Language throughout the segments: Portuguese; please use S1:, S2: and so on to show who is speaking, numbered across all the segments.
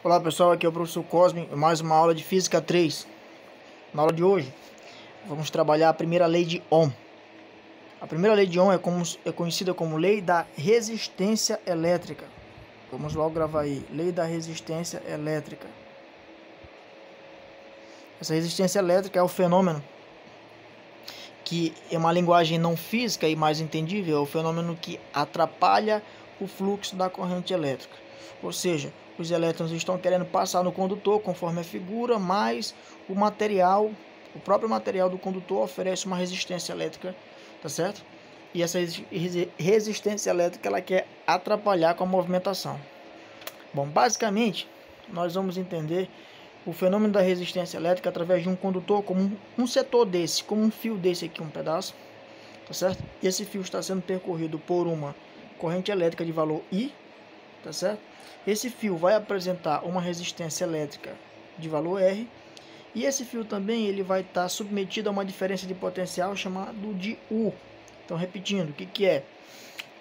S1: Olá pessoal, aqui é o professor Cosme, mais uma aula de Física 3. Na aula de hoje, vamos trabalhar a primeira lei de Ohm. A primeira lei de Ohm é conhecida como lei da resistência elétrica. Vamos logo gravar aí, lei da resistência elétrica. Essa resistência elétrica é o fenômeno que é uma linguagem não física e mais entendível, é o fenômeno que atrapalha o fluxo da corrente elétrica. Ou seja, os elétrons estão querendo passar no condutor conforme a figura, mas o próprio material do condutor oferece uma resistência elétrica, tá certo? E essa resistência elétrica ela quer atrapalhar com a movimentação. Bom, basicamente, nós vamos entender o fenômeno da resistência elétrica através de um condutor como um setor desse, como um fio desse aqui, um pedaço, tá certo? E esse fio está sendo percorrido por uma corrente elétrica de valor I, tá certo? Esse fio vai apresentar uma resistência elétrica de valor R, e esse fio também ele vai estar submetido a uma diferença de potencial chamado de U. Então, repetindo, o que é?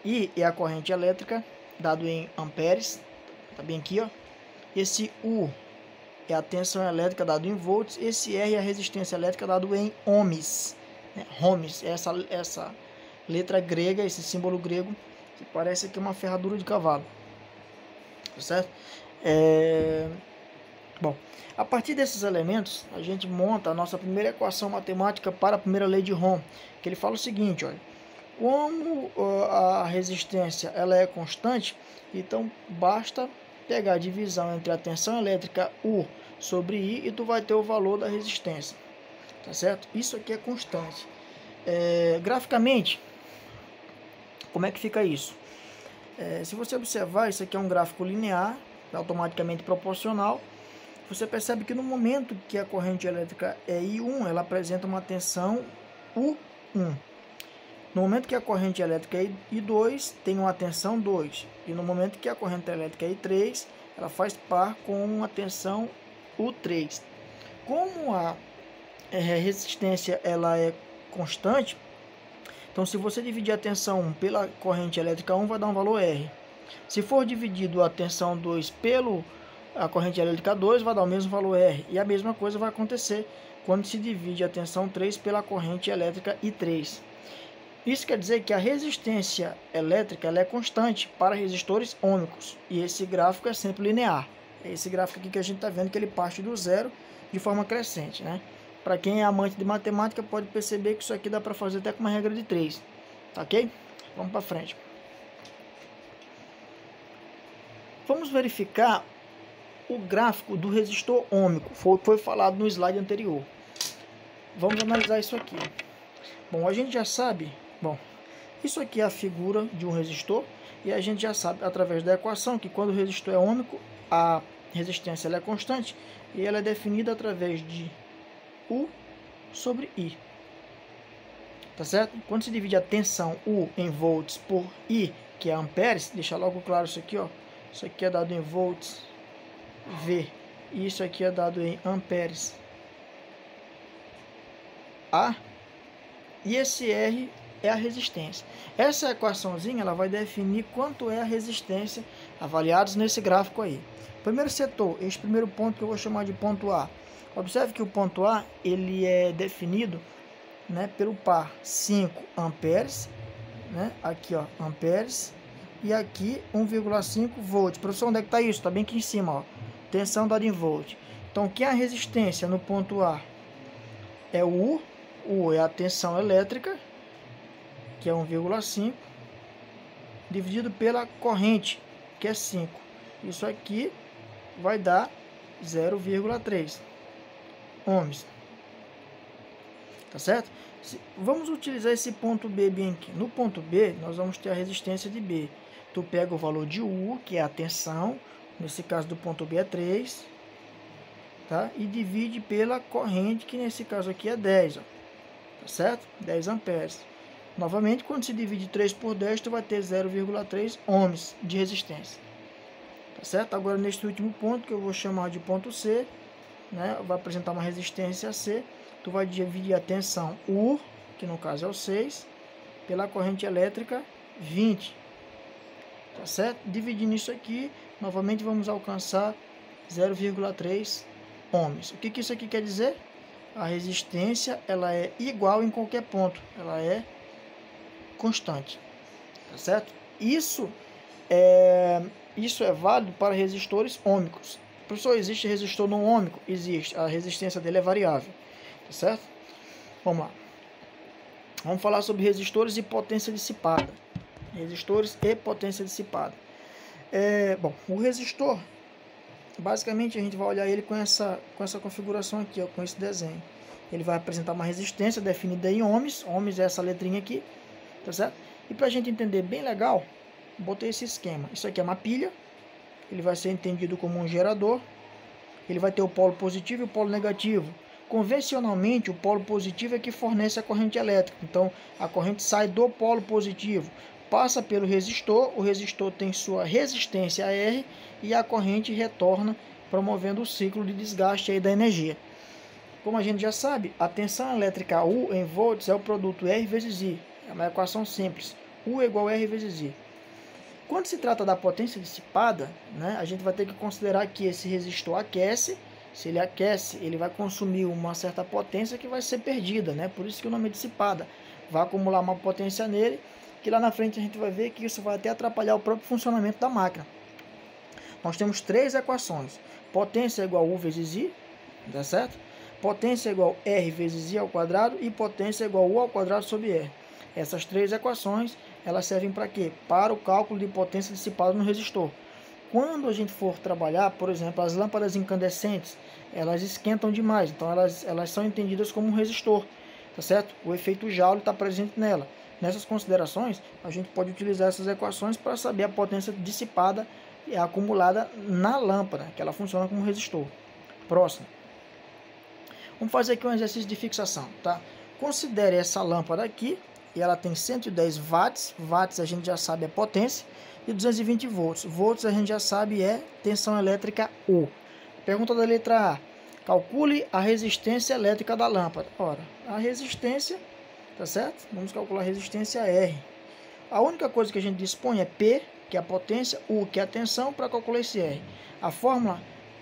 S1: I é a corrente elétrica, dado em amperes, tá bem aqui, ó. Esse U é a tensão elétrica, dado em volts. Esse R é a resistência elétrica, dado em ohms. Ohms, essa letra grega, esse símbolo grego, que parece aqui uma ferradura de cavalo. Tá certo? Bom, a partir desses elementos, a gente monta a nossa primeira equação matemática para a primeira lei de Ohm, que ele fala o seguinte, olha, como a resistência ela é constante, então basta pegar a divisão entre a tensão elétrica U sobre I e tu vai ter o valor da resistência, tá certo? Isso aqui é constante. Graficamente, como é que fica isso? Se você observar, isso aqui é um gráfico linear, automaticamente proporcional. Você percebe que no momento que a corrente elétrica é I1, ela apresenta uma tensão U1. No momento que a corrente elétrica é I2, tem uma tensão 2. E no momento que a corrente elétrica é I3, ela faz par com uma tensão U3. Como a resistência ela é constante, então se você dividir a tensão 1 pela corrente elétrica 1, vai dar um valor R. Se for dividido a tensão 2 pela corrente elétrica 2, vai dar o mesmo valor R. E a mesma coisa vai acontecer quando se divide a tensão 3 pela corrente elétrica I3. Isso quer dizer que a resistência elétrica ela é constante para resistores ômicos. E esse gráfico é sempre linear. É esse gráfico aqui que a gente está vendo que ele parte do zero de forma crescente, né? Para quem é amante de matemática pode perceber que isso aqui dá para fazer até com uma regra de 3. Tá ok? Vamos para frente. Vamos verificar o gráfico do resistor ômico. Foi falado no slide anterior. Vamos analisar isso aqui. Bom, a gente já sabe... Bom, isso aqui é a figura de um resistor. E a gente já sabe, através da equação, que quando o resistor é ômico, a resistência ela é constante. E ela é definida através de U sobre I. Tá certo? Quando se divide a tensão U em volts por I, que é amperes, deixa logo claro isso aqui, ó. Isso aqui é dado em volts V. E isso aqui é dado em amperes A. E esse R é a resistência. Essa equaçãozinha ela vai definir quanto é a resistência avaliados nesse gráfico aí. Primeiro setor, esse primeiro ponto que eu vou chamar de ponto A. Observe que o ponto A ele é definido, né, pelo par 5 amperes, né, aqui ó, amperes, e aqui 1,5 volts. Professor, onde é que está isso? Está bem aqui em cima, ó. Tensão dada em volt. Então, que é a resistência no ponto A? É o U. U é a tensão elétrica, que é 1,5, dividido pela corrente, que é 5. Isso aqui vai dar 0,3 ohms. Tá certo? Vamos utilizar esse ponto B bem aqui. No ponto B, nós vamos ter a resistência de B. Tu pega o valor de U, que é a tensão, nesse caso do ponto B é 3, tá? E divide pela corrente, que nesse caso aqui é 10, ó. Tá certo? 10 amperes. Novamente, quando se divide 3 por 10, tu vai ter 0,3 ohms de resistência. Tá certo? Agora, neste último ponto, que eu vou chamar de ponto C, né? Vai apresentar uma resistência C. Tu vai dividir a tensão U, que no caso é o 6, pela corrente elétrica 20. Tá certo? Dividindo isso aqui, novamente vamos alcançar 0,3 ohms. O que isso aqui quer dizer? A resistência ela é igual em qualquer ponto, ela é constante, tá certo? Isso é válido para resistores ômicos. Professor, existe resistor não ômico? Existe, a resistência dele é variável, tá certo? Vamos lá. Vamos falar sobre resistores e potência dissipada. Resistores e potência dissipada. Bom, o resistor, basicamente a gente vai olhar ele com essa configuração aqui, ó, com esse desenho. Ele vai apresentar uma resistência definida em ohms. Ohms é essa letrinha aqui, tá certo? E para a gente entender bem legal, botei esse esquema. Isso aqui é uma pilha. Ele vai ser entendido como um gerador. Ele vai ter o polo positivo e o polo negativo. Convencionalmente, o polo positivo é que fornece a corrente elétrica. Então, a corrente sai do polo positivo, passa pelo resistor, o resistor tem sua resistência a R e a corrente retorna, promovendo o ciclo de desgaste aí da energia. Como a gente já sabe, a tensão elétrica U em volts é o produto R vezes I. É uma equação simples. U é igual a R vezes I. Quando se trata da potência dissipada, né, a gente vai ter que considerar que esse resistor aquece. Se ele aquece, ele vai consumir uma certa potência que vai ser perdida, né? Por isso que o nome é dissipada. Vai acumular uma potência nele, que lá na frente a gente vai ver que isso vai até atrapalhar o próprio funcionamento da máquina. Nós temos três equações. Potência é igual a U vezes I, tá certo? Potência é igual a R vezes I ao quadrado e potência é igual a U ao quadrado sobre R. Essas três equações, elas servem para quê? Para o cálculo de potência dissipada no resistor. Quando a gente for trabalhar, por exemplo, as lâmpadas incandescentes, elas esquentam demais, então elas são entendidas como um resistor, tá certo? O efeito Joule está presente nela. Nessas considerações, a gente pode utilizar essas equações para saber a potência dissipada e acumulada na lâmpada, que ela funciona como resistor. Próximo. Vamos fazer aqui um exercício de fixação, tá? Considere essa lâmpada aqui, e ela tem 110 watts, watts a gente já sabe é potência, e 220 volts. Volts a gente já sabe é tensão elétrica U. Pergunta da letra A. Calcule a resistência elétrica da lâmpada. Ora, a resistência, tá certo? Vamos calcular a resistência R. A única coisa que a gente dispõe é P, que é a potência, U, que é a tensão, para calcular esse R. A fórmula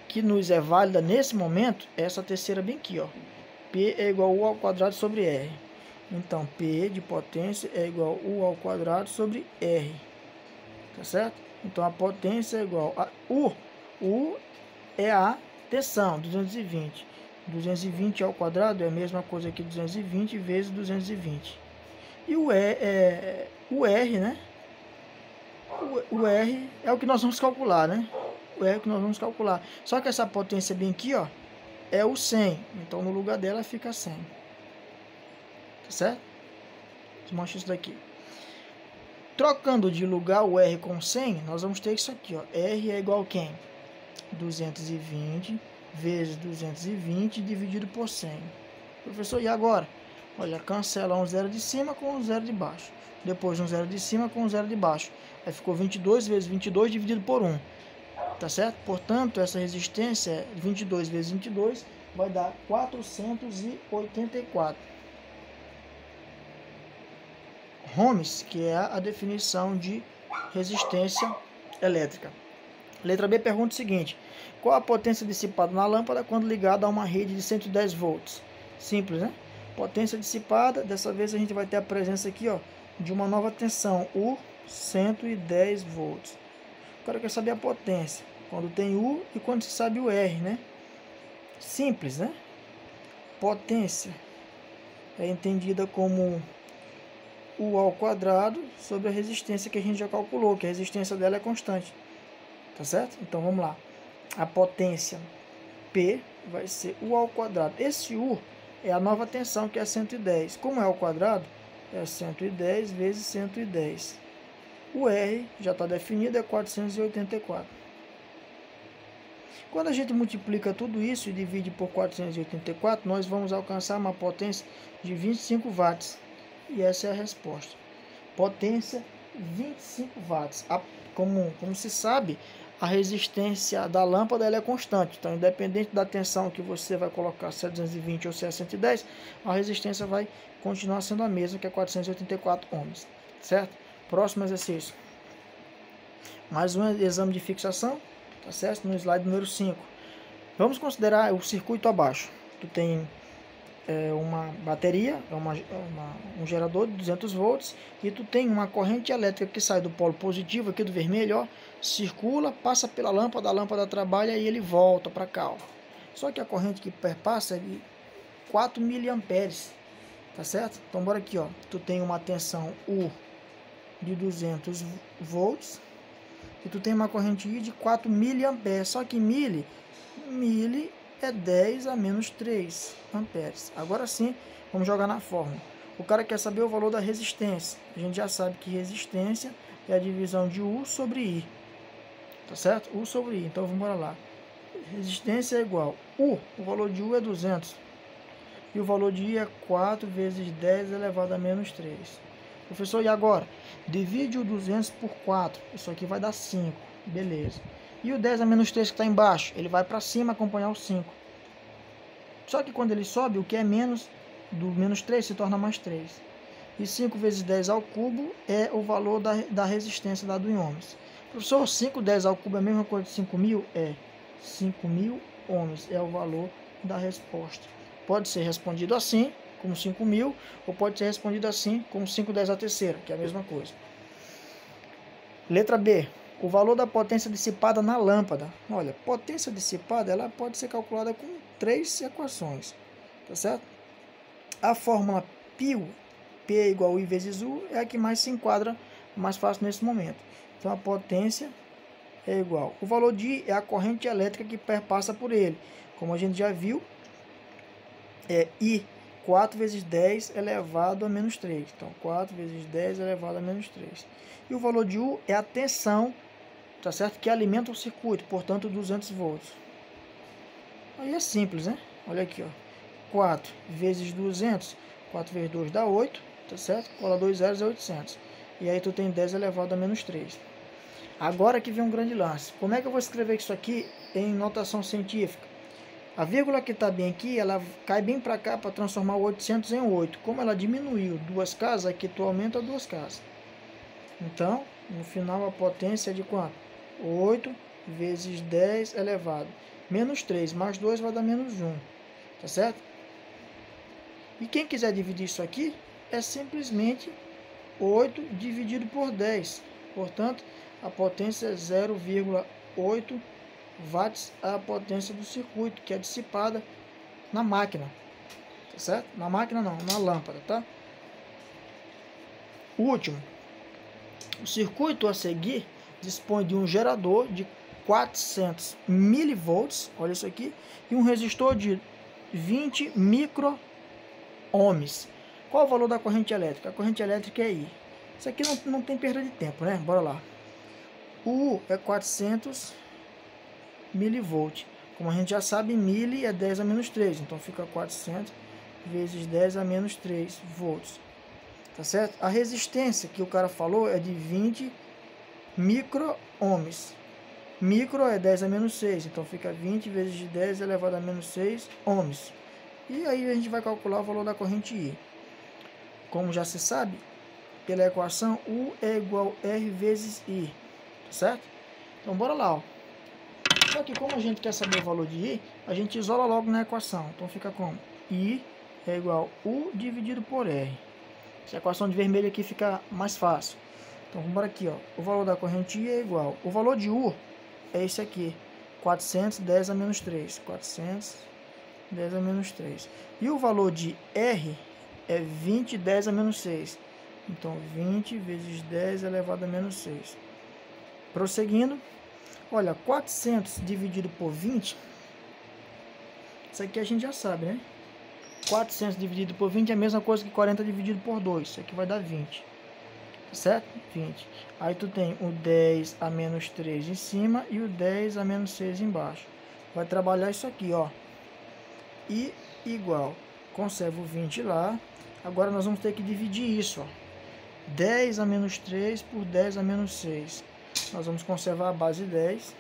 S1: que nos é válida nesse momento é essa terceira bem aqui, ó. P é igual a U ao quadrado sobre R. Então, P de potência é igual a U ao quadrado sobre R. Tá certo? Então, a potência é igual a U. U é a tensão, 220. 220 ao quadrado é a mesma coisa que 220 vezes 220. E o R, né? O R é o que nós vamos calcular, né? O R é o que nós vamos calcular. Só que essa potência bem aqui, ó, é o 100. Então, no lugar dela fica 100. Tá certo? Desmancha isso daqui. Trocando de lugar o R com 100, nós vamos ter isso aqui, ó. R é igual a quem? 220 vezes 220 dividido por 100. Professor, e agora? Olha, cancela um zero de cima com um zero de baixo. Depois um zero de cima com um zero de baixo. Aí ficou 22 vezes 22 dividido por 1. Tá certo? Portanto, essa resistência é 22 vezes 22 vai dar 484 ohms, que é a definição de resistência elétrica. Letra B pergunta o seguinte: qual a potência dissipada na lâmpada quando ligada a uma rede de 110 volts? Simples, né? Potência dissipada, dessa vez a gente vai ter a presença aqui, ó, de uma nova tensão, U, 110 volts. Agora eu quero saber a potência, quando tem U e quando se sabe o R, né? Simples, né? Potência é entendida como U ao quadrado sobre a resistência que a gente já calculou, que a resistência dela é constante. Tá certo? Então vamos lá. A potência P vai ser U ao quadrado. Esse U é a nova tensão, que é 110. Como é ao quadrado, é 110 vezes 110. O R já está definido, é 484. Quando a gente multiplica tudo isso e divide por 484, nós vamos alcançar uma potência de 25 watts. E essa é a resposta. Potência 25 watts. Como se sabe, a resistência da lâmpada ela é constante. Então, independente da tensão que você vai colocar, se é 220 ou se é 110, a resistência vai continuar sendo a mesma, que é 484 ohms. Certo? Próximo exercício. Mais um exame de fixação. Tá certo? No slide número 5. Vamos considerar o circuito abaixo. Tu tem uma bateria, um gerador de 200 volts, e tu tem uma corrente elétrica que sai do polo positivo, aqui do vermelho, ó, circula, passa pela lâmpada, a lâmpada trabalha e ele volta para cá. Ó. Só que a corrente que perpassa é de 4 miliamperes, tá certo? Então bora aqui, ó, tu tem uma tensão U de 200 volts, e tu tem uma corrente I de 4 miliamperes, só que mili é 10 a menos 3 amperes. Agora sim, vamos jogar na fórmula. O cara quer saber o valor da resistência. A gente já sabe que resistência é a divisão de U sobre I. Tá certo? U sobre I. Então vamos lá. Resistência é igual U. O valor de U é 200. E o valor de I é 4 vezes 10 elevado a menos 3. Professor, e agora? Divide o 200 por 4. Isso aqui vai dar 5. Beleza. E o 10 a menos 3 que está embaixo, ele vai para cima acompanhar o 5. Só que quando ele sobe, o que é menos do menos 3 se torna mais 3. E 5 vezes 10 ao cubo é o valor da resistência dado em ohms. Professor, 5 10 ao cubo é a mesma coisa de 5.000? É. 5.000 ohms é o valor da resposta. Pode ser respondido assim, como 5.000, ou pode ser respondido assim, como 5 10 à terceira, que é a mesma coisa. Letra B. O valor da potência dissipada na lâmpada. Olha, potência dissipada ela pode ser calculada com 3 equações, tá certo? A fórmula P é igual a I vezes U é a que mais se enquadra, mais fácil nesse momento. Então a potência é igual. O valor de I é a corrente elétrica que perpassa por ele. Como a gente já viu, é I 4 vezes 10 elevado a menos 3. Então 4 vezes 10 elevado a menos 3. E o valor de U é a tensão, tá certo? Que alimenta o circuito, portanto 200 volts. Aí é simples, né? Olha aqui, ó. 4 vezes 200, 4 vezes 2 dá 8, tá certo? Cola 2 zeros é 800. E aí tu tem 10 elevado a menos 3. Agora que vem um grande lance. Como é que eu vou escrever isso aqui em notação científica? A vírgula que está bem aqui, ela cai bem para cá para transformar o 800 em 8. Como ela diminuiu duas casas, aqui tu aumenta duas casas. Então, no final a potência é de quanto? 8 vezes 10 elevado. Menos 3 mais 2 vai dar menos 1. Tá certo? E quem quiser dividir isso aqui, é simplesmente 8 dividido por 10. Portanto, a potência é 0,8 watts a potência do circuito, que é dissipada na máquina. Tá certo? Na máquina não, na lâmpada, tá? O último. O circuito a seguir dispõe de um gerador de 400 milivolts, olha isso aqui, e um resistor de 20 micro-ohms. Qual o valor da corrente elétrica? A corrente elétrica é I. Isso aqui não tem perda de tempo, né? Bora lá. O U é 400 milivolts. Como a gente já sabe, mili é 10 a menos 3. Então fica 400 vezes 10 a menos 3 volts. Tá certo? A resistência que o cara falou é de 20 micro-ohms. Micro é 10 a menos 6. Então fica 20 vezes 10 elevado a menos 6 ohms. E aí a gente vai calcular o valor da corrente I. Como já se sabe, pela equação U é igual a R vezes I. Tá certo? Então bora lá, ó. Só que como a gente quer saber o valor de I, a gente isola logo na equação. Então fica como? I é igual a U dividido por R. Essa equação de vermelho aqui fica mais fácil. Então vamos aqui, ó. O valor da corrente I é igual. O valor de U é esse aqui. 410 a menos 3. 410 a menos 3. E o valor de R é 20 10 a menos 6. Então 20 vezes 10 elevado a menos 6. Prosseguindo. Olha, 400 dividido por 20. Isso aqui a gente já sabe, né? 400 dividido por 20 é a mesma coisa que 40 dividido por 2. Isso aqui vai dar 20. Certo? 20. Aí tu tem o 10 a menos 3 em cima e o 10 a menos 6 embaixo. Vai trabalhar isso aqui, ó. I igual. Conserva o 20 lá. Agora nós vamos ter que dividir isso, ó. 10 a menos 3 por 10 a menos 6. Nós vamos conservar a base 10.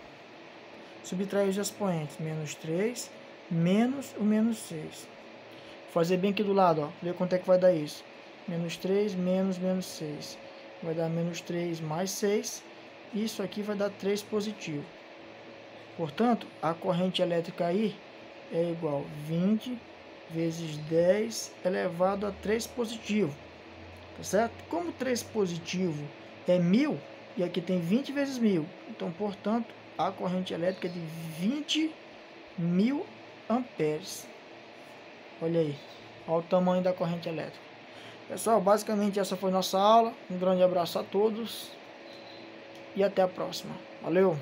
S1: Subtrair os expoentes. Menos 3 menos o menos 6. Fazer bem aqui do lado, ó. Ver quanto é que vai dar isso. Menos 3 menos menos 6. Vai dar menos 3 mais 6. Isso aqui vai dar 3 positivo. Portanto, a corrente elétrica aí é igual a 20 vezes 10 elevado a 3 positivo. Tá certo? Como 3 positivo é 1000, e aqui tem 20 vezes 1000. Então, portanto, a corrente elétrica é de 20.000 amperes. Olha aí, olha o tamanho da corrente elétrica. Pessoal, basicamente essa foi nossa aula. Um grande abraço a todos e até a próxima. Valeu!